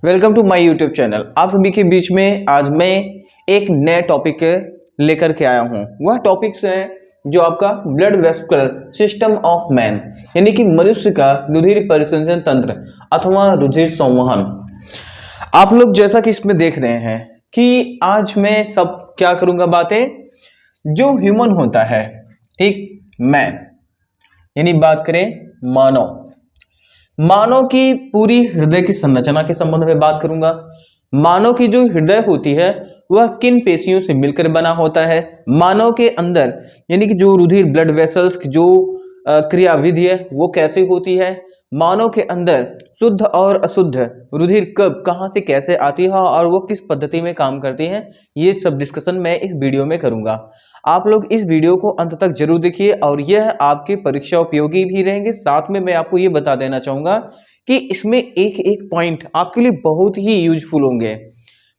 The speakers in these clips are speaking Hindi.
Welcome to my YouTube channel. आप सभी के बीच में आज मैं एक नए टॉपिक लेकर के आया हूं। वह टॉपिक्स है जो आपका blood vascular system of man, यानी कि मनुष्य का रुधिर परिसंचरण तंत्र अथवा रुधिर संवहन। आप लोग जैसा कि इसमें देख रहे हैं कि आज मैं सब क्या करूंगा, बातें जो ह्यूमन होता है, ठीक, मैन, यानी बात करें मानव, मानव की पूरी हृदय की संरचना के संबंध में बात करूंगा। मानव की जो हृदय होती है वह किन पेशियों से मिलकर बना होता है, मानव के अंदर यानी कि जो रुधिर ब्लड वेसल्स की जो क्रियाविधि है वो कैसे होती है, मानव के अंदर शुद्ध और अशुद्ध रुधिर कब कहां से कैसे आती है और वो किस पद्धति में काम करती है, ये सब डिस्कशन मैं इस वीडियो में करूंगा। आप लोग इस वीडियो को अंत तक जरूर देखिए और यह आपके परीक्षा उपयोगी भी रहेंगे। साथ में मैं आपको ये बता देना चाहूंगा कि इसमें एक एक पॉइंट आपके लिए बहुत ही यूजफुल होंगे।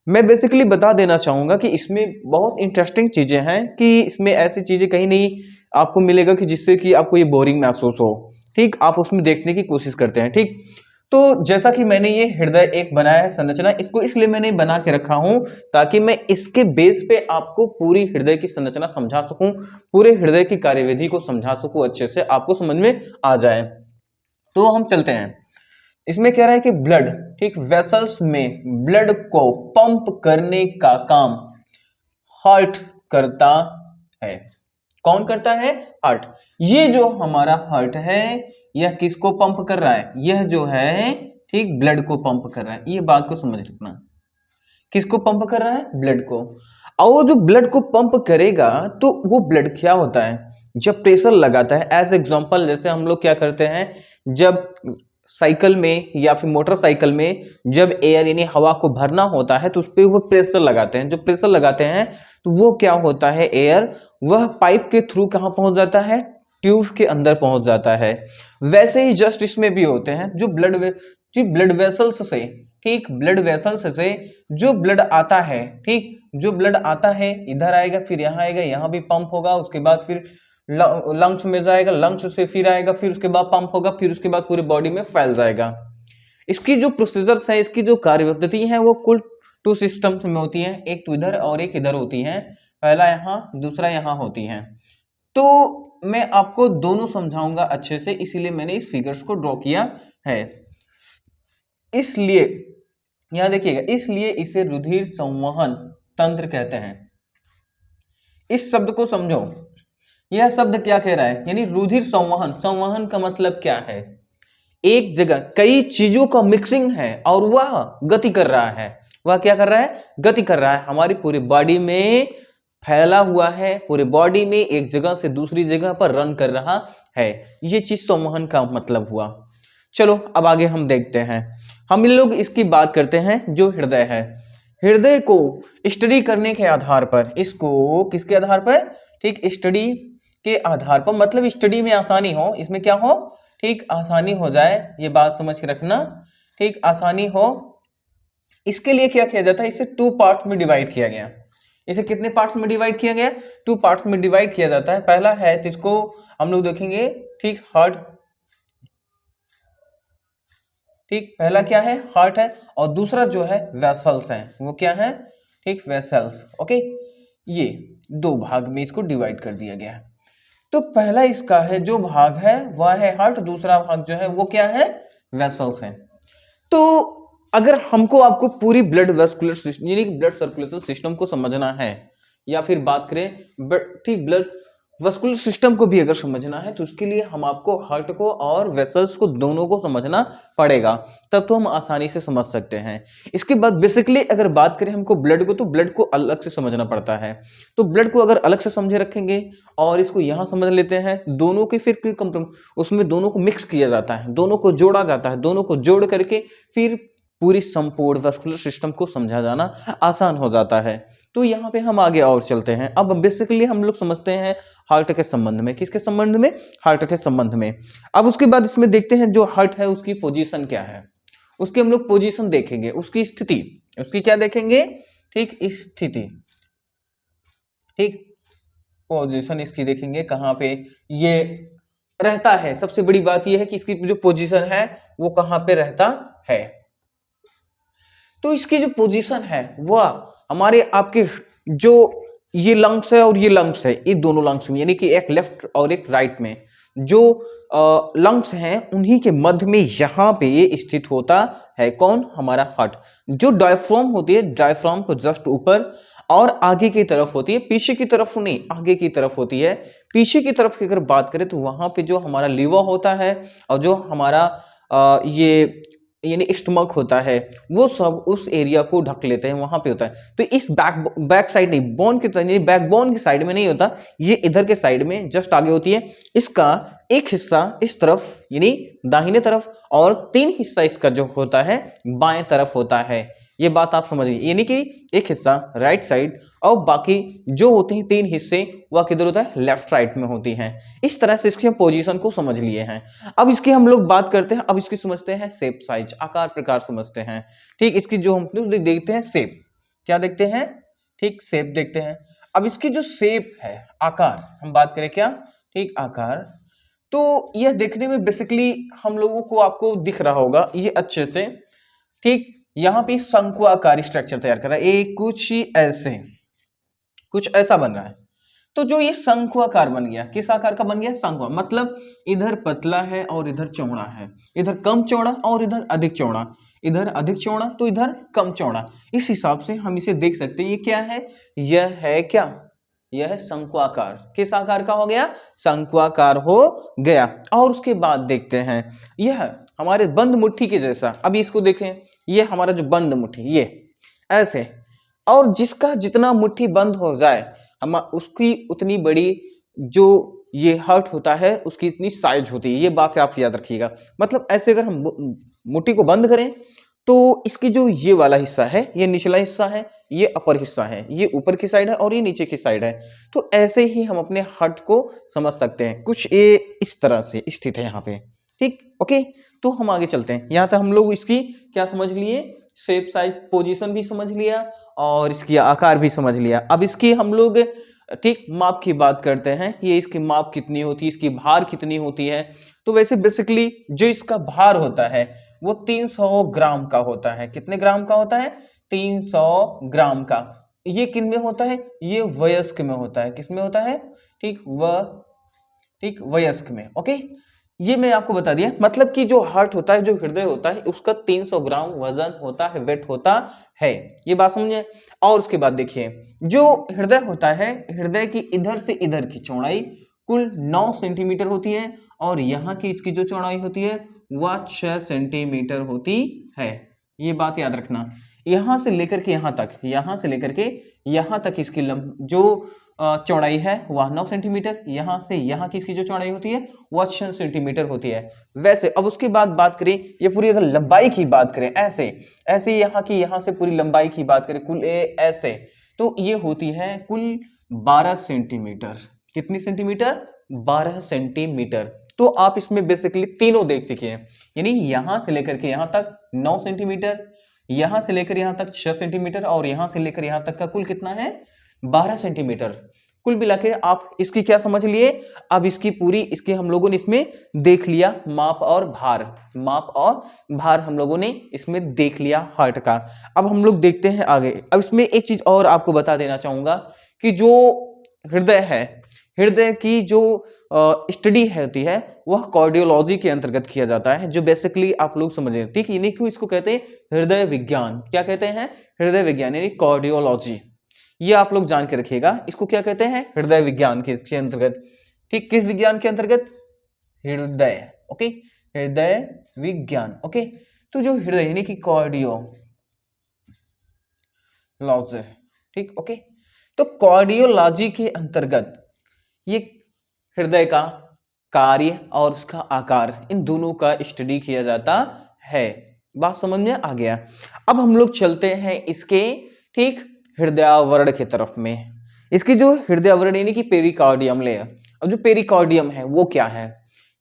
मैं बेसिकली बता देना चाहूंगा कि इसमें बहुत इंटरेस्टिंग चीजें हैं, कि इसमें ऐसी चीजें कहीं नहीं आपको मिलेगा कि जिससे कि आपको ये बोरिंग महसूस हो। ठीक, आप उसमें देखने की कोशिश करते हैं। ठीक, तो जैसा कि मैंने ये हृदय एक बनाया है संरचना, इसको इसलिए मैंने बना के रखा हूं ताकि मैं इसके बेस पे आपको पूरी हृदय की संरचना समझा सकूं, पूरे हृदय की कार्यविधि को समझा सकूं, अच्छे से आपको समझ में आ जाए। तो हम चलते हैं। इसमें कह रहा है कि ब्लड, ठीक, वेसल्स में ब्लड को पंप करने का काम हार्ट करता है। कौन करता है? हार्ट। ये जो हमारा हार्ट है यह किसको पंप कर रहा है? यह जो है, ठीक, ब्लड को पंप कर रहा है। ये बात को समझ रखना, किसको पंप कर रहा है? ब्लड को। और वो जो ब्लड को पंप करेगा तो वो ब्लड क्या होता है, जब प्रेशर लगाता है, एज एग्जांपल जैसे हम लोग क्या करते हैं, जब साइकिल में या फिर मोटरसाइकिल में जब एयर यानी हवा को भरना होता है तो उस पर वो प्रेशर लगाते हैं। जब प्रेशर लगाते हैं तो वो क्या होता है, एयर वह पाइप के थ्रू कहां पहुंच जाता है? ट्यूब के अंदर पहुंच जाता है। वैसे ही जस्ट इसमें भी होते हैं जो ब्लड वेसल्स से, ठीक, ब्लड वेसल्स से जो ब्लड आता है, ठीक, जो ब्लड आता है इधर आएगा, फिर यहाँ आएगा, यहाँ भी पंप होगा, उसके बाद फिर लंग्स में जाएगा, लंग्स से फिर आएगा, फिर उसके बाद पंप होगा, फिर उसके बाद पूरी बॉडी में फैल जाएगा। इसकी जो प्रोसीजर्स है, इसकी जो कार्यपद्धति है वो कुल 2 सिस्टम्स में होती हैं, एक तो इधर और एक इधर होती हैं। पहला यहाँ, दूसरा यहाँ होती हैं। तो मैं आपको दोनों समझाऊंगा अच्छे से, इसीलिए मैंने इस फिगर्स को ड्रॉ किया है। इसलिए यहां देखिएगा, इसलिए इसे रुधिर संवहन तंत्र कहते हैं। इस शब्द को समझो, यह शब्द क्या कह रहा है, यानी रुधिर संवहन। संवहन का मतलब क्या है? एक जगह कई चीजों का मिक्सिंग है और वह गति कर रहा है। वह क्या कर रहा है? गति कर रहा है। हमारी पूरी बॉडी में फैला हुआ है, पूरी बॉडी में एक जगह से दूसरी जगह पर रन कर रहा है। ये चीज संवहन का मतलब हुआ। चलो अब आगे हम देखते हैं। हम इन लोग इसकी बात करते हैं जो हृदय है। हृदय को स्टडी करने के आधार पर, इसको किसके आधार पर? ठीक, स्टडी के आधार पर, मतलब स्टडी में आसानी हो, इसमें क्या हो, ठीक, आसानी हो जाए, ये बात समझ के रखना, ठीक, आसानी हो, इसके लिए क्या किया जाता है, इसे 2 पार्ट्स में डिवाइड किया गया। इसे कितने पार्ट्स में डिवाइड किया गया? 2 पार्ट्स में डिवाइड किया जाता है। पहला है तो इसको हम लोग देखेंगे, ठीक, हार्ट, ठीक, पहला क्या है? हार्ट है, और दूसरा जो है वेसल्स है। वो क्या है? ठीक, वेसल्स। ओके, ये 2 भाग में इसको डिवाइड कर दिया गया है। तो पहला इसका है जो भाग है वह है हार्ट, दूसरा भाग जो है वो क्या है? वेसल्स है। तो अगर हमको आपको पूरी ब्लड वेस्कुलर सिस्टम यानी कि ब्लड सर्कुलेशन सिस्टम को समझना है, या फिर बात करें ठीक ब्लड वेस्कुलर सिस्टम को भी अगर समझना है, तो उसके लिए हम आपको हार्ट को और वेसल्स को दोनों को समझना पड़ेगा, तब तो हम आसानी से समझ सकते हैं। इसके बाद बेसिकली अगर बात करें हमको ब्लड को, तो ब्लड को अलग से समझना पड़ता है। तो ब्लड को अगर अलग से समझे रखेंगे और इसको यहां समझ लेते हैं, दोनों के फिर उसमें दोनों को मिक्स किया जाता है, दोनों को जोड़ा जाता है, दोनों को जोड़ करके फिर पूरी संपूर्ण वेस्कुलर सिस्टम को समझा जाना आसान हो जाता है। तो यहाँ पे हम आगे और चलते हैं। अब बेसिकली हम लोग समझते हैं हार्ट के संबंध में। किसके संबंध में? हार्ट के संबंध में। अब उसके बाद इसमें देखते हैं जो हार्ट है उसकी पोजीशन क्या है, उसकी हम लोग पोजीशन देखेंगे, उसकी स्थिति, उसकी क्या देखेंगे? ठीक, स्थिति, ठीक, पोजीशन इसकी देखेंगे, कहां पे ये रहता है। सबसे बड़ी बात यह है कि इसकी जो पोजीशन है वो कहां पे रहता है। तो इसकी जो पोजीशन है वह हमारे आपके जो ये लंग्स है और ये लंग्स है, ये दोनों लंग्स में, यानी कि एक लेफ्ट और एक राइट में जो लंग्स हैं उन्हीं के मध्य में यहां पे ये स्थित होता है। कौन? हमारा हार्ट। जो डायफ्राम होती है, डायफ्राम को जस्ट ऊपर और आगे की तरफ होती है, पीछे की तरफ नहीं, आगे की तरफ होती है। पीछे की तरफ की अगर बात करें तो वहां पे जो हमारा लीवर होता है और जो हमारा ये यानी स्टमक होता है, वो सब उस एरिया को ढक लेते हैं, वहां पे होता है। तो इस बैक साइड नहीं, बोन की तरह, बैक बोन की साइड में नहीं होता, ये इधर के साइड में जस्ट आगे होती है। इसका एक हिस्सा इस तरफ यानी दाहिने तरफ और 3 हिस्सा इसका जो होता है बाएं तरफ होता है। ये बात आप समझिए, यानी कि एक हिस्सा राइट साइड और बाकी जो होते हैं 3 हिस्से वह किधर होता है? लेफ्ट राइट में होती हैं। इस तरह से इसकी हम पोजीशन को समझ लिए हैं। अब इसकी हम लोग बात करते हैं, अब इसकी समझते हैं शेप, साइज, आकार प्रकार समझते हैं। ठीक, इसकी जो हम देखते हैं शेप, क्या देखते हैं? ठीक, शेप देखते हैं। अब इसकी जो शेप है, आकार, हम बात करें क्या? ठीक, आकार। तो यह देखने में बेसिकली हम लोगों को आपको दिख रहा होगा ये अच्छे से। ठीक, यहां पे शंकु आकार स्ट्रक्चर तैयार कर रहा है, एक कुछ ऐसा बन रहा है। तो जो ये शंकु आकार बन गया, किस आकार का बन गया? शंकु, मतलब इधर पतला है और इधर चौड़ा है, इधर कम चौड़ा और इधर अधिक चौड़ा, इधर अधिक चौड़ा तो इधर कम चौड़ा। इस हिसाब से हम इसे देख सकते हैं। ये क्या है? यह है क्या? यह शंकु आकार। किस आकार का हो गया? शंकु आकार हो गया। और उसके बाद देखते हैं यह हमारे बंद मुट्ठी के जैसा। अभी इसको देखें, ये हमारा जो बंद मुट्ठी, ये ऐसे, और जिसका जितना मुट्ठी बंद हो जाए हम उसकी उतनी बड़ी जो ये हार्ट होता है उसकी इतनी साइज होती है। ये बात आप याद रखिएगा। मतलब ऐसे अगर हम मुट्ठी को बंद करें तो इसकी जो ये वाला हिस्सा है, ये निचला हिस्सा है, ये अपर हिस्सा है, ये ऊपर की साइड है और ये नीचे की साइड है। तो ऐसे ही हम अपने हार्ट को समझ सकते हैं। कुछ ये इस तरह से स्थित है यहाँ पे। ठीक, ओके। तो हम आगे चलते हैं। यहाँ तक हम लोग इसकी क्या समझ लिए? शेप, साइज, पोजीशन भी समझ लिया और इसकी आकार भी समझ लिया। अब इसकी हम लोग ठीक माप की बात करते हैं। ये इसकी माप कितनी होती है, इसकी भार कितनी होती है? तो वैसे बेसिकली जो इसका भार होता है वो 300 ग्राम का होता है। कितने ग्राम का होता है? 300 ग्राम का। ये किन में होता है? ये वयस्क में होता है। किस में होता है? ठीक, वयस्क में। ओके, ये मैं आपको बता दिया। मतलब कि जो हार्ट होता है, जो हृदय होता है, उसका 300 ग्राम वजन होता है, वेट होता है। ये बात समझिए। और उसके बाद देखिए, जो हृदय होता है, हृदय की इधर से इधर की चौड़ाई कुल 9 सेंटीमीटर होती है और यहाँ की इसकी जो चौड़ाई होती है वह 6 सेंटीमीटर होती है। ये बात याद रखना। यहां से लेकर के यहां तक, यहां से लेकर के यहां तक इसकी जो चौड़ाई है वह 9 सेंटीमीटर, यहां से यहां की इसकी जो चौड़ाई होती है वह 6 सेंटीमीटर होती है। वैसे अब उसके बाद बात करें, ये पूरी अगर लंबाई की बात करें, ऐसे यहाँ की यहाँ से पूरी लंबाई की बात करें कुल ऐसे, तो ये होती है कुल 12 सेंटीमीटर। कितनी सेंटीमीटर? 12 सेंटीमीटर। तो आप इसमें बेसिकली तीनों देख चुके हैं, यानी यहां से लेकर के यहां तक 9 सेंटीमीटर, यहां से लेकर यहां तक 6 सेंटीमीटर और यहां से लेकर यहां तक का कुल कितना है? 12 सेंटीमीटर। कुल मिलाकर आप इसकी क्या समझ लिए? अब इसकी पूरी, इसके हम लोगों ने इसमें देख लिया माप और भार, माप और भार हम लोगों ने इसमें देख लिया हार्ट का। अब हम लोग देखते हैं आगे। अब इसमें एक चीज और आपको बता देना चाहूंगा कि जो हृदय है, हृदय की जो स्टडी होती है वह कार्डियोलॉजी के अंतर्गत किया जाता है, जो बेसिकली आप लोग समझे। ठीक, यानी कि इसको कहते हैं हृदय विज्ञान। क्या कहते हैं? हृदय विज्ञान, यानी कार्डियोलॉजी। ये आप लोग जान के रखिएगा, इसको क्या कहते हैं? हृदय विज्ञान के इसके अंतर्गत। ठीक, किस विज्ञान के अंतर्गत? हृदय। ओके, हृदय विज्ञान। ओके, तो जो हृदय यानी कि कार्डियोलॉजी। ठीक, ओके। तो कार्डियोलॉजी के अंतर्गत ये हृदय का कार्य और उसका आकार, इन दोनों का स्टडी किया जाता है। बात समझ में आ गया। अब हम लोग चलते हैं इसके ठीक हृदयावरण की तरफ में। इसकी जो हृदयावरण यानी कि पेरिकार्डियम लेयर। अब जो पेरिकार्डियम है वो क्या है?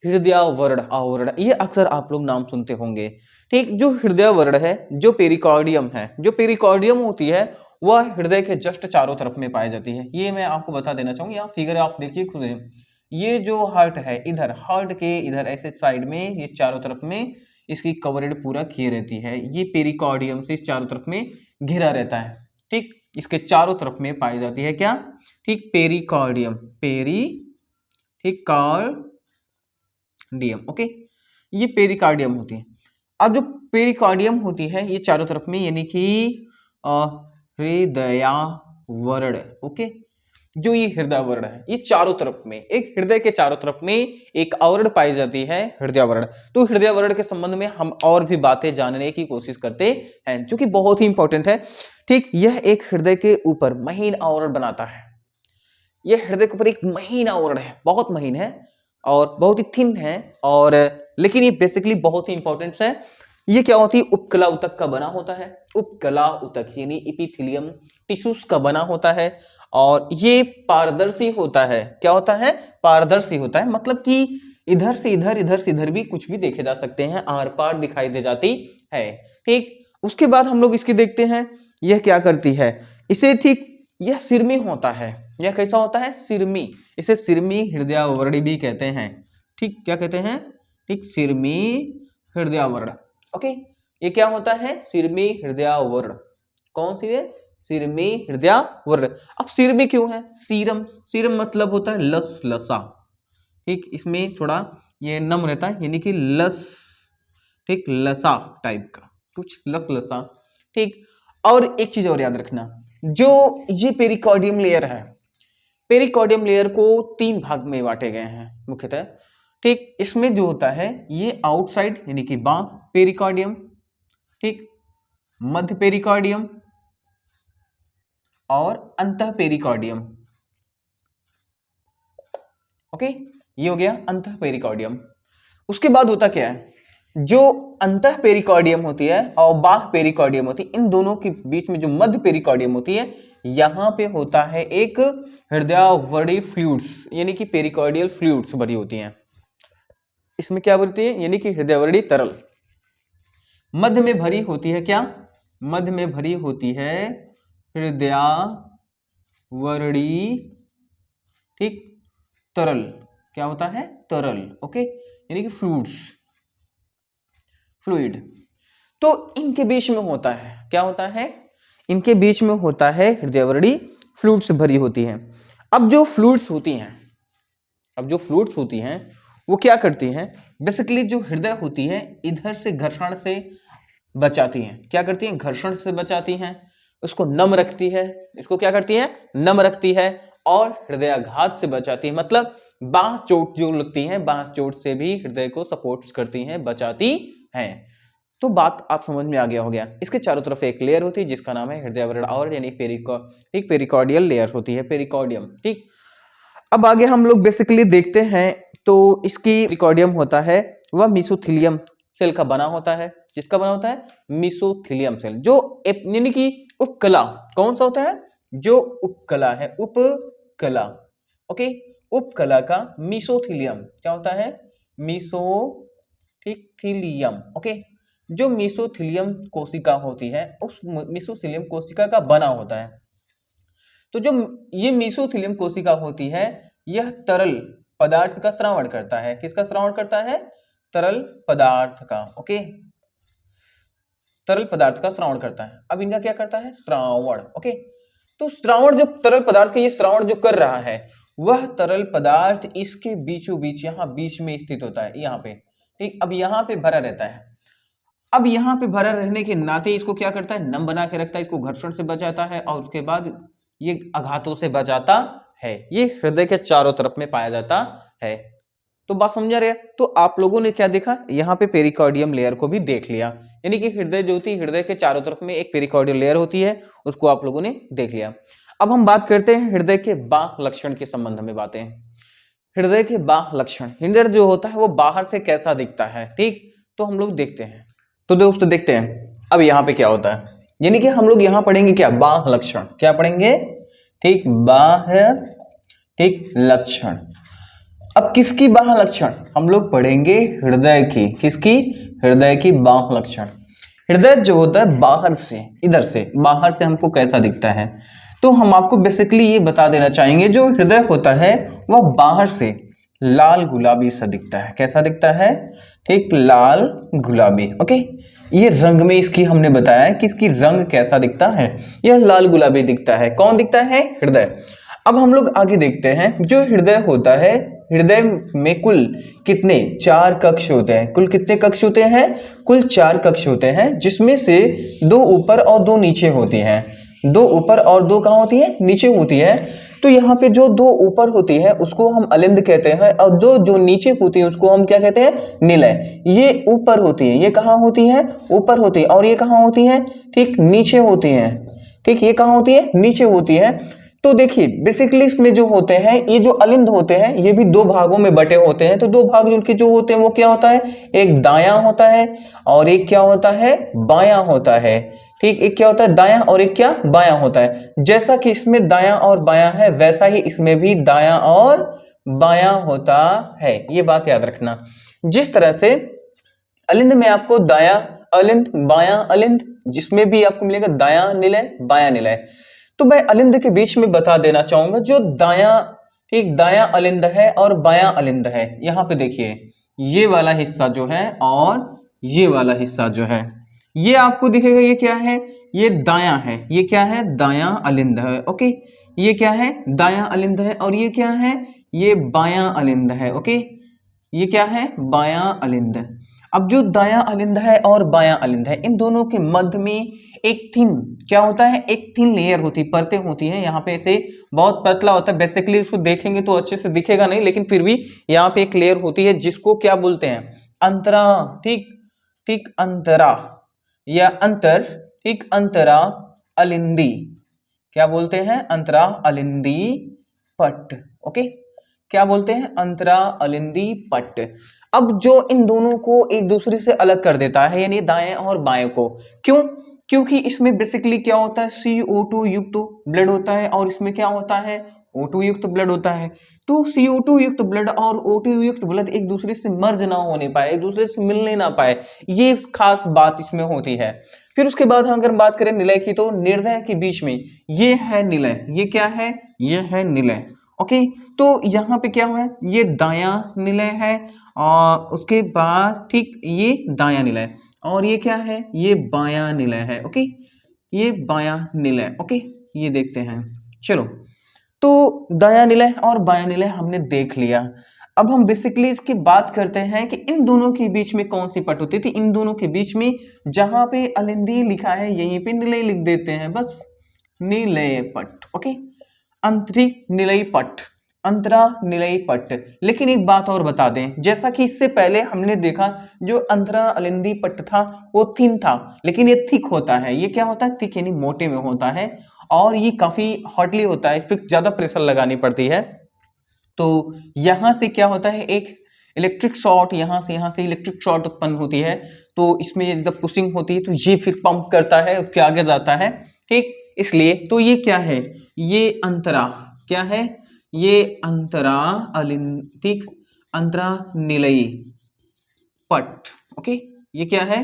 हृदयावरण, आवरण, ये अक्सर आप लोग नाम सुनते होंगे। ठीक, जो हृदयावरण है, जो पेरिकार्डियम है, जो पेरिकार्डियम होती है वह हृदय के जस्ट चारों तरफ में पाई जाती है। ये मैं आपको बता देना चाहूंगा। यहाँ फिगर आप देखिए खुद, ये जो हार्ट है, इधर हार्ट के इधर ऐसे साइड में, ये चारों तरफ में इसकी कवरेड पूरा किए रहती है। ये पेरिकार्डियम से चारों तरफ में घिरा रहता है। ठीक, इसके चारों तरफ में पाई जाती है क्या? ठीक, पेरिकार्डियम, ठीक, कार्डियम। ओके, ये पेरिकार्डियम होती है। अब जो पेरिकार्डियम होती है ये चारों तरफ में, यानी कि हृदयावरण। ओके, जो ये हृदयावरण है ये चारों तरफ में, एक हृदय के चारों तरफ में एक आवरण पाई जाती है, हृदयावरण। तो हृदयावरण के संबंध में हम और भी बातें जानने की कोशिश करते हैं, जो कि बहुत ही इंपॉर्टेंट है। ठीक, यह एक हृदय के ऊपर महीन आवरण बनाता है। यह हृदय के ऊपर एक महीन आवरण है, बहुत महीन है और बहुत ही थिन है, और लेकिन ये बेसिकली बहुत ही इंपॉर्टेंट है। ये क्या होती है? उपकला उतक का बना होता है। उपकला उतक यानी एपिथेलियम टिश्यूज का बना होता है, और ये पारदर्शी होता है। क्या होता है? पारदर्शी होता है, मतलब कि इधर से इधर भी कुछ भी देखे जा सकते हैं, आर पार दिखाई दे जाती है। ठीक, उसके बाद हम लोग इसकी देखते हैं, यह क्या करती है? इसे, ठीक, यह सिरमी होता है। यह कैसा होता है? सिरमी। इसे सिरमी हृदयावरण भी कहते हैं। ठीक, क्या कहते हैं? ठीक, सिरमी हृदयावरण। ओके, ये क्या होता है? सिरमी हृदयावरण। कौन सी है? सिरमी हृदयावरण। अब सिरमी क्यों है? सीरम, सीरम मतलब होता है लस, लसा। ठीक, इसमें थोड़ा ये नम रहता है, यानी कि लस, ठीक, लसा टाइप का कुछ, लस लसा। ठीक, और एक चीज और याद रखना, जो ये पेरिकार्डियम लेयर है, पेरिकार्डियम लेयर को 3 भाग में बांटे गए हैं मुख्यतः। ठीक, इसमें जो होता है ये आउटसाइड यानी कि बाह्य पेरिकार्डियम, ठीक, मध्य पेरिकार्डियम और अंतः पेरिकार्डियम। ओके, ये हो गया अंतः पेरिकार्डियम। उसके बाद होता क्या है? जो अंतः पेरिकार्डियम होती है और बाह्य पेरिकार्डियम होती है, इन दोनों के बीच में जो मध्य पेरिकार्डियम होती है, यहां पे होता है एक हृदयावरणीय फ्लूइड्स, यानी कि पेरिकार्डियल फ्लूइड्स भरी होती हैं। इसमें क्या भरती है? यानी कि हृदयावरणीय तरल। मध्य में भरी होती है क्या? मध्य में भरी होती है हृदयावरणीय, ठीक, तरल। क्या होता है? तरल। ओके, यानी कि फ्लूइड्स, फ्लूइड। तो इनके बीच में होता है, क्या होता है? इनके बीच में होता है हृदयावरणीय फ्लूइड्स भरी होती है। अब जो फ्लूइड्स होती हैं, वो क्या करती हैं? बेसिकली जो हृदय होती है इधर से घर्षण से बचाती हैं। क्या करती हैं? घर्षण से बचाती हैं, उसको नम रखती है। इसको क्या करती है? नम रखती है, और हृदयाघात से बचाती है। मतलब बाह्य चोट जो लगती है, बाह्य चोट से भी हृदय को सपोर्ट करती हैं, बचाती हैं। तो बात आप समझ में आ गया हो गया। इसके चारों तरफ एक लेयर होती है जिसका नाम है हृदयावरण आवरण, यानी पेरिकार्डियल लेयर होती है, पेरिकार्डियम। ठीक, अब आगे हम लोग बेसिकली देखते हैं, तो इसकी पेरिकार्डियम होता है वह मेसोथीलियम सेल का बना होता है। जिसका बना होता है? मेसोथीलियम सेल, जो यानी कि उपकला। कौन सा होता है? जो उपकला है, उपकला। ओके, उपकला का मेसोथीलियम क्या होता है? मेसोथीलियम। ओके, जो मेसोथीलियम कोशिका होती है उस मेसोथीलियम कोशिका का बना होता है। तो जो ये मेसोथीलियम कोशिका होती है, यह तरल पदार्थ का स्रावण करता है। किसका स्रावण करता है? तरल पदार्थ का। ओके, तरल पदार्थ का स्रावण करता है। अब इनका क्या करता है? स्रावण। ओके, तो स्रावण, जो तरल पदार्थ का ये स्रावण जो कर रहा है, वह तरल पदार्थ इसके बीचों बीच, यहां बीच में स्थित होता है, यहाँ पे। ठीक, अब यहाँ पे भरा रहता है। अब यहाँ पे भरा रहने के नाते इसको क्या करता है? नम बना के रखता है, इसको घर्षण से बचाता है, और उसके बाद ये आघातों से बचाता है। ये हृदय के चारों तरफ में पाया जाता है। तो बात समझा रहे? तो आप लोगों ने क्या देखा? यहाँ पे पेरिकार्डियम लेयर को भी देख लिया, यानी कि हृदय जो होती है, हृदय के चारों तरफ में एक पेरिकार्डियल लेयर होती है, उसको आप लोगों ने देख लिया। अब हम बात करते हैं हृदय के बाह्य लक्षण के संबंध में बातें। हृदय के बाह्य लक्षण, हृदय जो होता है वो बाहर से कैसा दिखता है? ठीक, तो हम लोग देखते हैं। तो दोस्तों देखते हैं अब यहाँ पे क्या होता है, यानी कि हम लोग यहाँ पढ़ेंगे क्या? बाह्य लक्षण। क्या पढ़ेंगे? ठीक, बाह्य, ठीक, लक्षण। अब किसकी बाह्य लक्षण? हम लोग पढ़ेंगे हृदय की। किसकी? हृदय की बाह्य लक्षण। हृदय जो होता है बाहर से, इधर से, बाहर से हमको कैसा दिखता है, तो हम आपको बेसिकली ये बता देना चाहेंगे, जो हृदय होता है वह बाहर से लाल गुलाबी सा दिखता है। कैसा दिखता है? ठीक, लाल गुलाबी। ओके, ये रंग में इसकी हमने बताया है कि इसकी रंग कैसा दिखता है, यह लाल गुलाबी दिखता है। कौन दिखता है? हृदय। अब हम लोग आगे देखते हैं, जो हृदय होता है, हृदय में कुल कितने 4 कक्ष होते हैं? कुल कितने कक्ष होते हैं? कुल 4 कक्ष होते हैं, जिसमें से 2 ऊपर और 2 नीचे होती हैं। 2 ऊपर और 2 कहाँ होती है? नीचे होती है। तो यहाँ पे जो 2 ऊपर होती है उसको हम अलिंद कहते हैं, और जो नीचे होती है उसको हम क्या कहते हैं? निलय। ये ऊपर होती है, ये कहाँ होती है? ऊपर होती है। और ये कहाँ होती है? ठीक, नीचे होती है। ठीक, ये कहाँ होती है? नीचे होती है। तो देखिए बेसिकली इसमें जो होते हैं, ये जो अलिंद होते हैं, ये भी 2 भागों में बटे होते हैं। तो 2 भाग जिनके जो होते हैं वो क्या होता है? एक दायां होता है और एक क्या होता है? बायां होता है। ठीक, एक क्या होता है? दायां, और एक क्या? बायां होता है। जैसा कि इसमें दायां और बायां है, वैसा ही इसमें भी दायां और बायां होता है। ये बात याद रखना। जिस तरह से अलिंद में आपको दायां अलिंद, बायां अलिंद, जिसमें भी आपको मिलेगा दायां निलय, बायां निलय। तो मैं अलिंद के बीच में बता देना चाहूंगा, जो दायां, ठीक, दायां अलिंद है और बायां अलिंद है। यहां पे देखिए, ये वाला हिस्सा जो है और ये वाला हिस्सा जो है, ये आपको दिखेगा, ये क्या है? ये दायां है। ये क्या है? दायां अलिंद है। ओके, ये क्या है? दायां अलिंद है। और ये क्या है? ये बायां अलिंद है। ओके, ये क्या है? बायां अलिंद। अब जो दायां अलिंद है और बायां अलिंद है, इन दोनों के मध्य में एक थिन क्या होता है? एक थिन लेयर होती है, परतें होती हैं। यहाँ पे से बहुत पतला होता है। बेसिकली इसको देखेंगे तो अच्छे से दिखेगा नहीं, लेकिन फिर भी यहाँ पे एक लेयर होती है जिसको क्या बोलते हैं? अंतरा। ठीक, ठीक, अंतरा या अंतर। ठीक, अंतरा अलिंदी। क्या बोलते हैं? अंतरा अलिंदी पट्ट। ओके, क्या बोलते हैं? अंतरा अलिंदी पट्ट। अब जो इन दोनों को एक दूसरे से अलग कर देता है, यानी दाएं और बाएं को, क्यों? क्योंकि इसमें बेसिकली क्या होता है? CO2 युक्त ब्लड होता है, और इसमें क्या होता है? O2 युक्त ब्लड होता है। तो CO2 युक्त ब्लड और O2 युक्त ब्लड एक दूसरे से मर्ज ना होने पाए, एक दूसरे से मिलने ना पाए, ये खास बात इसमें होती है। फिर उसके बाद हम अगर बात करें निलय की, तो निर्दय के बीच में ये है निलय। ये क्या है? ये है निलय। ओके, तो यहाँ पे क्या है? ये दायां निलय है, और उसके बाद ठीक ये दायां निलय, और ये क्या है? ये बायां निलय है। ओके, ये बायां निलय। ओके, ये देखते हैं। चलो, तो दायां निलय और बायां निलय हमने देख लिया। अब हम बेसिकली इसकी बात करते हैं कि इन दोनों के बीच में कौन सी पट होती थी। इन दोनों के बीच में जहां पे अलिंदी लिखा है, यहीं पे निलय लिख देते हैं, बस निलय पट। ओके, आंतरिक निलयी पट, अंतरा निलयी पट। लेकिन एक बात और बता दें, जैसा कि इससे पहले हमने देखा, जो अंतरा अलिंदी पट था वो थिन था, लेकिन ये थिक होता है। ये क्या होता है? थिक, यानी मोटे में होता है, और ये काफी हॉटली होता है, इस पर ज्यादा प्रेशर लगानी पड़ती है। तो यहां से क्या होता है? एक इलेक्ट्रिक शॉर्ट, यहां से इलेक्ट्रिक शॉर्ट उत्पन्न होती है। तो इसमें जब पुशिंग होती है तो ये फिर पंप करता है, उसके आगे जाता है। ठीक, इसलिए तो ये क्या है? ये अंतरा क्या है? ये अंतरा ठीक, अंतरा निलयी पट। ओके, ये क्या है?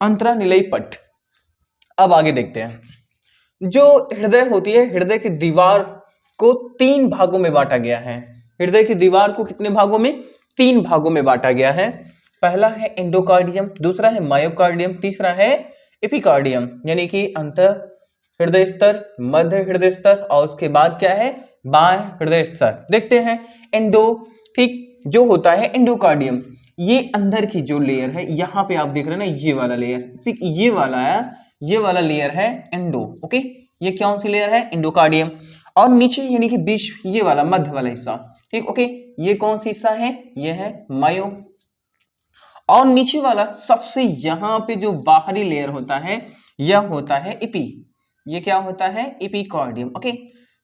अंतरा निलयी पट। अब आगे देखते हैं। जो हृदय होती है, हृदय की दीवार को 3 भागों में बांटा गया है। हृदय की दीवार को कितने भागों में? 3 भागों में बांटा गया है। पहला है एंडोकार्डियम, दूसरा है मायोकार्डियम, तीसरा है एपिकार्डियम, यानी कि अंत हृदय स्तर, मध्य हृदय स्तर, और उसके बाद क्या है? बाह्य हृदय स्तर। देखते हैं एंडो, ठीक, जो होता है एंडोकार्डियम, ये अंदर की जो लेयर है, यहां पे आप देख रहे हैं ना, ये वाला लेयर, ठीक, ये वाला लेयर है एंडो। ओके, ये कौन सी लेयर है? एंडोकार्डियम। और नीचे यानी कि बीच, ये वाला मध्य वाला हिस्सा, ठीक, ओके, ये कौन सी हिस्सा है? ये है मायो। और नीचे वाला सबसे यहां पे जो बाहरी लेयर होता है, यह होता है एपी। ये क्या होता है? एपिकार्डियम। ओके,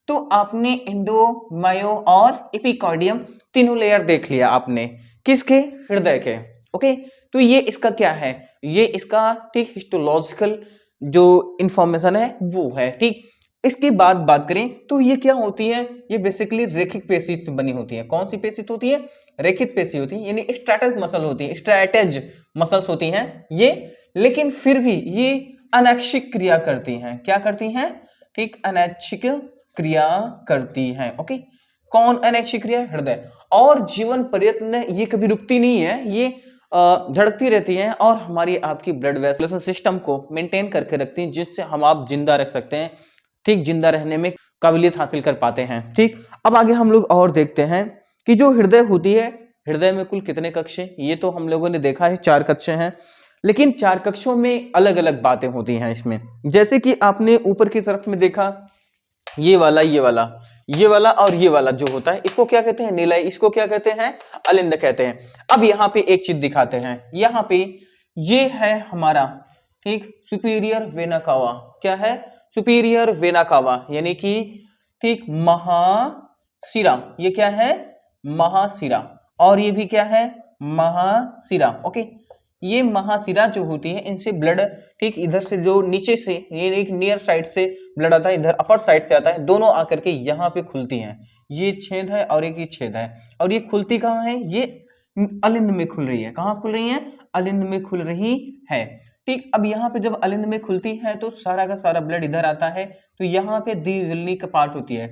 तो आपने एंडो, मायो और एपिकार्डियम तीनों लेयर देख लिया आपने, किसके? हृदय के। ओके, तो ये इसका क्या है? ये इसका, ठीक, हिस्टोलॉजिकल जो इंफॉर्मेशन है वो है। ठीक, इसके बाद बात करें तो ये क्या होती है? ये बेसिकली रेखिक पेशी से बनी होती है। कौन सी पेशी होती है? रेखिक पेशी होती है, यानी स्ट्रैटेज मसल होती है, स्ट्रैटेज मसल्स होती हैं ये। लेकिन फिर भी ये अनैच्छिक क्रिया करती हैं। क्या करती हैं? ठीक, अनैच्छिक क्रिया करती हैं। ओके, कौन अनैच्छिक क्रिया? हृदय। और जीवन पर्यंत ये कभी रुकती नहीं है, ये धड़कती रहती है और हमारी आपकी ब्लड वेसल सिस्टम को मेंटेन करके रखती है, जिससे हम आप जिंदा रख सकते हैं, ठीक, जिंदा रहने में काबिलियत हासिल कर पाते हैं। ठीक, अब आगे हम लोग और देखते हैं कि जो हृदय होती है, हृदय में कुल कितने कक्षे? ये तो हम लोगों ने देखा है 4 कक्षे हैं, लेकिन 4 कक्षों में अलग अलग बातें होती हैं इसमें। जैसे कि आपने ऊपर की तरफ में देखा, ये वाला, ये वाला, ये वाला और ये वाला जो होता है, इसको क्या कहते हैं? निलय। इसको क्या कहते हैं? अलिंद कहते हैं। अब यहाँ पे एक चीज दिखाते हैं, यहाँ पे ये है हमारा, ठीक, सुपीरियर वेना कावा। क्या है? सुपीरियर वेना कावा, यानी कि ठीक महाशिरा। ये क्या है? महाशिरा। और ये भी क्या है? महाशिरा। ओके, ये महाशिरा जो होती है, इनसे ब्लड, ठीक, इधर से जो नीचे से, ये एक नियर साइड से ब्लड आता है, इधर अपर साइड से आता है, दोनों आकर के यहाँ पे खुलती हैं। ये छेद है और एक ये छेद है, और ये खुलती कहाँ है? ये अलिंद में खुल रही है। कहाँ खुल रही है? अलिंद में खुल रही है। ठीक, अब यहाँ पे जब अलिंद में खुलती है तो सारा का सारा ब्लड इधर आता है, तो यहाँ पे द्विवल्नी कपाट होती है।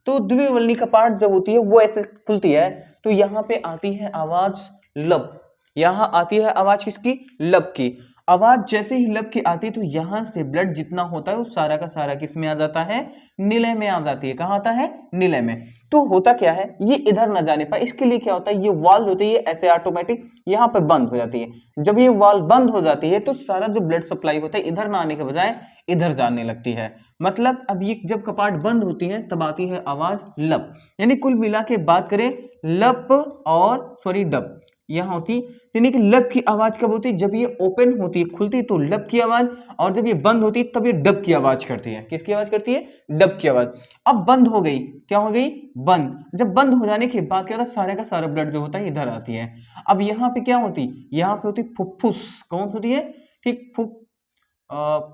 तो द्विवल्नी कपाट जब होती है वो ऐसे खुलती है, तो यहाँ पे आती है आवाज लब। यहाँ आती है आवाज किसकी? लब की। आवाज जैसे ही लब की आती है तो यहाँ से ब्लड जितना होता है वो सारा का सारा किस में आ जाता है? निलय में आ जाती है। कहाँ आता है? निलय में। तो होता क्या है, ये इधर ना जाने पाए, इसके लिए क्या होता है, ये वाल्व होती है, ये ऐसे ऑटोमेटिक यहाँ पे बंद हो जाती है। जब ये वाल्व बंद हो जाती है तो सारा जो ब्लड सप्लाई होता है इधर ना आने के बजाय इधर जाने लगती है। मतलब अब ये जब कपाट बंद होती है तब आती है आवाज लब। यानी कुल मिला के बात करें, लप और सॉरी डब यहाँ होती, यानी कि लब की आवाज कब होती है? जब ये ओपन होती है, खुलती तो लब की आवाज, और जब ये बंद होती है तब ये डब की आवाज करती है। किसकी आवाज करती है? डब की आवाज। अब बंद हो गई, क्या हो गई? बंद। जब बंद हो जाने के बाद क्या होता है? सारे का सारा ब्लड जो होता है इधर आती है। अब यहाँ पे क्या होती? यहाँ पे होती फुफ्फुस। कौन होती है? ठीक,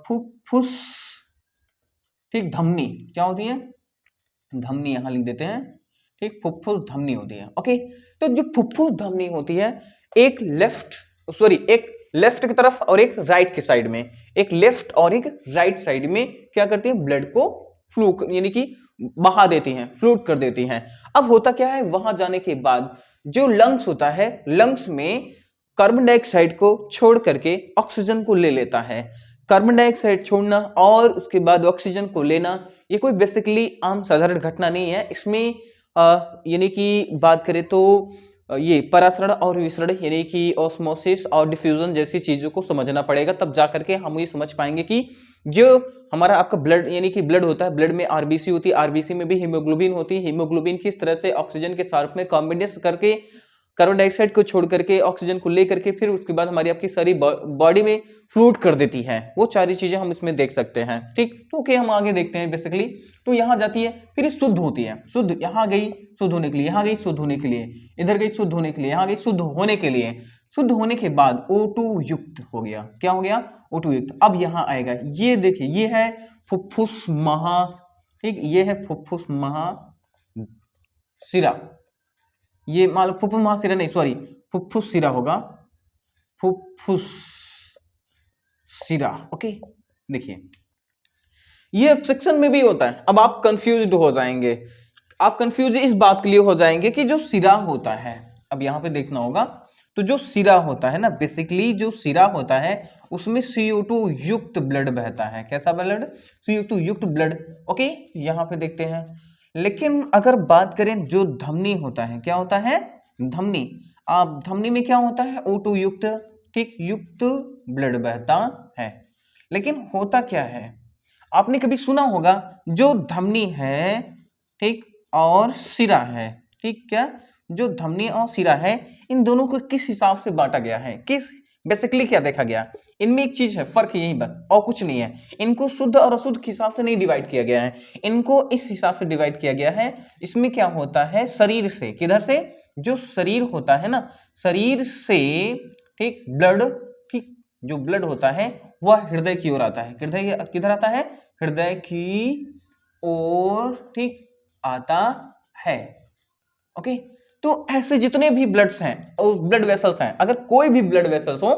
फुफ्फुस। ठीक, धमनी। क्या होती है? धमनी यहां लिख देते हैं। ठीक, फुफ्फुस धमनी होती है। ओके, तो जो फुफ्फुस धमनी होती है, एक लेफ्ट की तरफ और एक राइट की साइड में, एक लेफ्ट और एक राइट साइड में क्या करती है? ब्लड को फ्लू यानी कि बहा देती हैं, फ्लूट कर देती हैं। अब होता क्या है, वहां जाने के बाद जो लंग्स होता है, लंग्स में कार्बन डाइऑक्साइड को छोड़ करके ऑक्सीजन को ले लेता है। कार्बन डाइऑक्साइड छोड़ना और उसके बाद ऑक्सीजन को लेना, ये कोई बेसिकली आम साधारण घटना नहीं है। इसमें यानी कि बात करें तो ये परासरण और विसरण यानी कि ऑस्मोसिस और डिफ्यूजन जैसी चीजों को समझना पड़ेगा, तब जा करके हम ये समझ पाएंगे कि जो हमारा आपका ब्लड यानी कि ब्लड होता है, ब्लड में आरबीसी होती है, आरबीसी में भी हीमोग्लोबिन होती है, हीमोग्लोबिन किस तरह से ऑक्सीजन के साथ में कॉम्बिनेशन करके कार्बन डाइऑक्साइड को छोड़ करके ऑक्सीजन को लेकर के फिर उसके बाद हमारी आपकी सारी बॉडी में फ्लूट कर देती है। वो सारी चीजें हम इसमें देख सकते हैं। ठीक, तो ओके, हम आगे देखते हैं। बेसिकली तो यहाँ जाती है, फिर शुद्ध होती है। शुद्ध, यहाँ गई शुद्ध होने के लिए, यहाँ गई शुद्ध होने के लिए, इधर गई शुद्ध होने के लिए, यहाँ गई शुद्ध होने के लिए। शुद्ध होने के बाद O2 युक्त हो गया। क्या हो गया? O2 युक्त। अब यहाँ आएगा, ये देखिए, ये है फुफ्फुस महा, ठीक, ये है फुफ्फुस महाशिरा। ये मान लो फुफ्फुस महाशिरा नहीं, सॉरी, फुफ्फुस शिरा होगा, फुफ्फुस शिरा। ओके, देखिए ये सेक्शन में भी होता है। अब आप कंफ्यूज्ड हो जाएंगे, आप कंफ्यूज इस बात के लिए हो जाएंगे कि जो शिरा होता है, अब यहां पे देखना होगा, तो जो शिरा होता है ना, बेसिकली जो शिरा होता है उसमें CO2 युक्त ब्लड बहता है। कैसा ब्लड? CO2 युक्त ब्लड। ओके, यहां पे देखते हैं। लेकिन अगर बात करें जो धमनी होता है, क्या होता है? धमनी। अब धमनी में क्या होता है? O2 युक्त, ठीक, युक्त ब्लड बहता है। लेकिन होता क्या है, आपने कभी सुना होगा जो धमनी है, ठीक, और शिरा है, ठीक, क्या जो धमनी और शिरा है इन दोनों को किस हिसाब से बांटा गया है? किस बेसिकली क्या देखा गया? इनमें एक चीज है, फर्क यही बस और कुछ नहीं है। इनको शुद्ध और अशुद्ध के हिसाब से नहीं डिवाइड किया गया है, इनको इस हिसाब से डिवाइड किया गया है। इसमें क्या होता है, शरीर से, किधर से? जो शरीर होता है ना, शरीर से, ठीक, ब्लड, ठीक, जो ब्लड होता है वह हृदय की ओर आता है। हृदय किधर आता है? हृदय की ओर, ठीक, आता है। ओके, तो ऐसे जितने भी ब्लड्स हैं और ब्लड वेसल्स हैं, अगर कोई भी ब्लड वेसल्स हो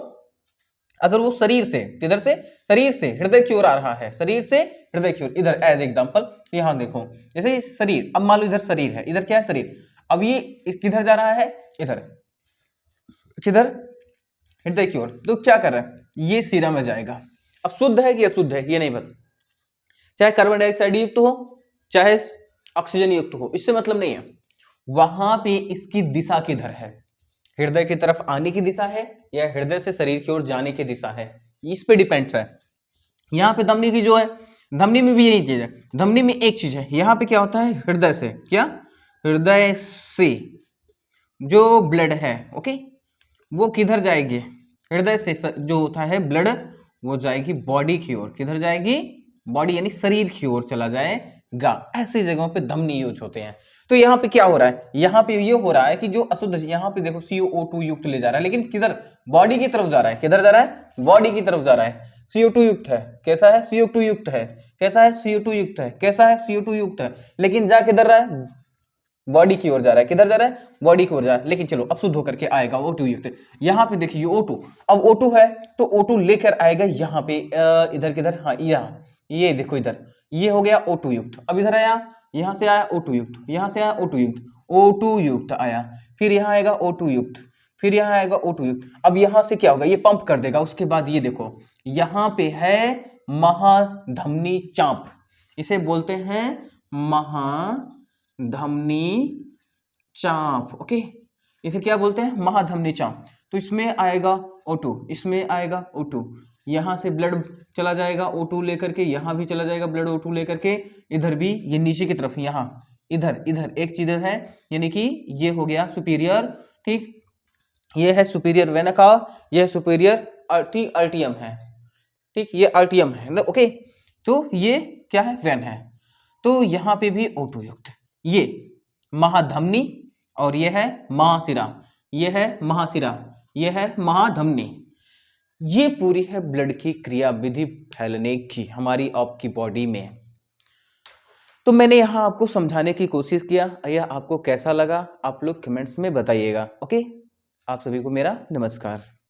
अगर वो शरीर से, किधर से, शरीर से हृदय की ओर आ रहा है, शरीर से हृदय की ओर, इधर एज एग्जांपल यहां देखो, जैसे शरीर, अब मान लो इधर शरीर है, इधर क्या है शरीर, अब ये किधर जा रहा है, इधर, किधर, हृदय की ओर, तो क्या कर रहा है, ये सीरा में जाएगा। अब शुद्ध है कि अशुद्ध है ये नहीं पता, चाहे कार्बन डाइऑक्साइड युक्त हो चाहे ऑक्सीजन युक्त हो, इससे मतलब नहीं है, वहां पे इसकी दिशा किधर है, हृदय की तरफ आने की दिशा है या हृदय से शरीर की ओर जाने की दिशा है, इस पे डिपेंड है। यहाँ पे धमनी की जो है, धमनी में भी यही चीज है, धमनी में एक चीज है, यहाँ पे क्या होता है, हृदय से, क्या, हृदय से जो ब्लड है, ओके, वो किधर जाएगी, हृदय से जो होता है ब्लड वो जाएगी बॉडी की ओर, किधर जाएगी, बॉडी यानी शरीर की ओर चला जाएगा। ऐसी जगहों पे धमनी यूज होते हैं। तो यहाँ पे क्या हो रहा है, यहाँ पे ये हो रहा है कि जो अशुद्ध, यहाँ पे देखो CO2 युक्त ले जा रहा है, लेकिन किधर, बॉडी की तरफ जा रहा है, किधर जा रहा है, बॉडी की तरफ जा रहा है। CO2 युक्त है, कैसा है, CO2 युक्त है, कैसा है, CO2 युक्त है, कैसा है, CO2 युक्त है, लेकिन जा किधर रहा है, बॉडी की ओर जा रहा है, किधर जा रहा है, बॉडी की ओर जा रहा है। लेकिन चलो अब शुद्ध होकर के आएगा O2 युक्त, यहाँ पे देखिए O2, अब O2 है तो O2 लेकर आएगा यहाँ पे, इधर किधर, हाँ यहाँ, ये देखो इधर, ये हो गया O2 युक्त। अब इधर आया, यहाँ से आया O2 युक्त, यहाँ से आया O2 युक्त, O2 युक्त आया, फिर यहाँ आएगा O2 युक्त, फिर यहाँ आएगा O2 युक्त। अब यहाँ से क्या होगा, ये पंप कर देगा। उसके बाद ये देखो यहाँ पे है महाधमनी चाप, इसे बोलते हैं महाधमनी चाप, ओके, इसे क्या बोलते हैं, महाधमनी चाप। तो इसमें आएगा O2, इसमें आएगा O2, यहां से ब्लड चला जाएगा O2 लेकर के, यहां भी चला जाएगा ब्लड O2 लेकर के, इधर भी, ये नीचे की तरफ, यहां, इधर, इधर एक चीज है, यानी कि ये हो गया सुपीरियर, ठीक, ये है सुपीरियर वेना का, यह सुपीरियर आर्टियम है, ठीक, ये आर्टियम है ना, ओके। तो ये क्या है, वेन है। तो यहां पे भी O2 युक्त, ये महाधमनी, और ये है महाशिरा, ये है महाशिरा, ये है महाधमनी। ये पूरी है ब्लड की क्रिया विधि फैलने की हमारी आपकी बॉडी में। तो मैंने यहां आपको समझाने की कोशिश किया, यह आपको कैसा लगा आप लोग कमेंट्स में बताइएगा, ओके। आप सभी को मेरा नमस्कार।